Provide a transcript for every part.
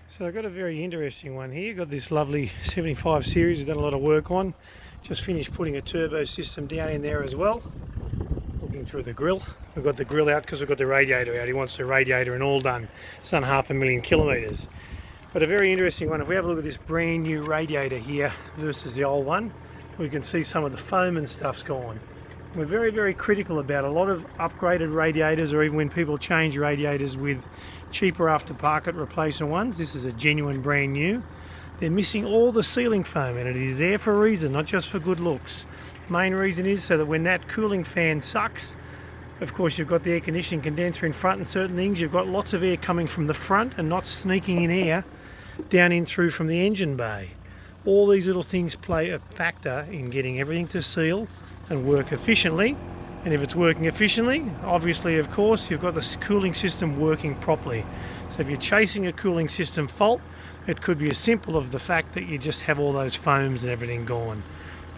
So I've got a very interesting one here. Got this lovely 75 series we've done a lot of work on. Just finished putting a turbo system down in there as well. Looking through the grill. We've got the grill out because we've got the radiator out. He wants the radiator and all done. It's done 500,000 kilometres. But a very interesting one. If we have a look at this brand new radiator here versus the old one, we can see some of the foam and stuff's gone. We're very, very critical about a lot of upgraded radiators, or even when people change radiators with cheaper aftermarket replacement ones. This is a genuine brand new. They're missing all the sealing foam, and it is there for a reason, not just for good looks. Main reason is so that when that cooling fan sucks, of course you've got the air conditioning condenser in front and certain things, you've got lots of air coming from the front and not sneaking in air down in through from the engine bay. All these little things play a factor in getting everything to seal and work efficiently. And if it's working efficiently, obviously of course you've got the cooling system working properly. So if you're chasing a cooling system fault, it could be as simple as the fact that you just have all those foams and everything gone.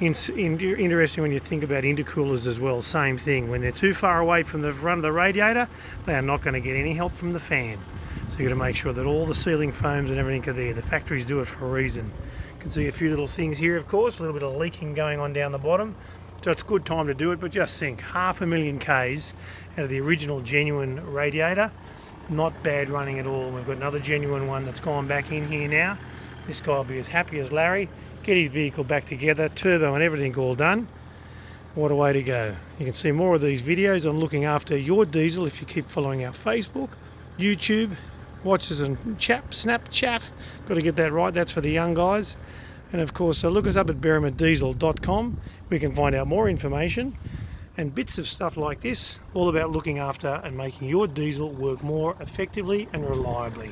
Interesting when you think about intercoolers as well, same thing. When they're too far away from the front of the radiator, they are not going to get any help from the fan. So you've got to make sure that all the sealing foams and everything are there. The factories do it for a reason. You can see a few little things here, of course, a little bit of leaking going on down the bottom. So it's a good time to do it, but just think, 500,000 Ks out of the original genuine radiator. Not bad running at all. We've got another genuine one that's gone back in here now. This guy will be as happy as Larry. Get his vehicle back together, turbo and everything all done. What a way to go. You can see more of these videos on looking after your diesel if you keep following our Facebook, YouTube, watch us on Snapchat. Got to get that right, that's for the young guys. And of course, look us up at berrimaddiesel.com. We can find out more information and bits of stuff like this, all about looking after and making your diesel work more effectively and reliably.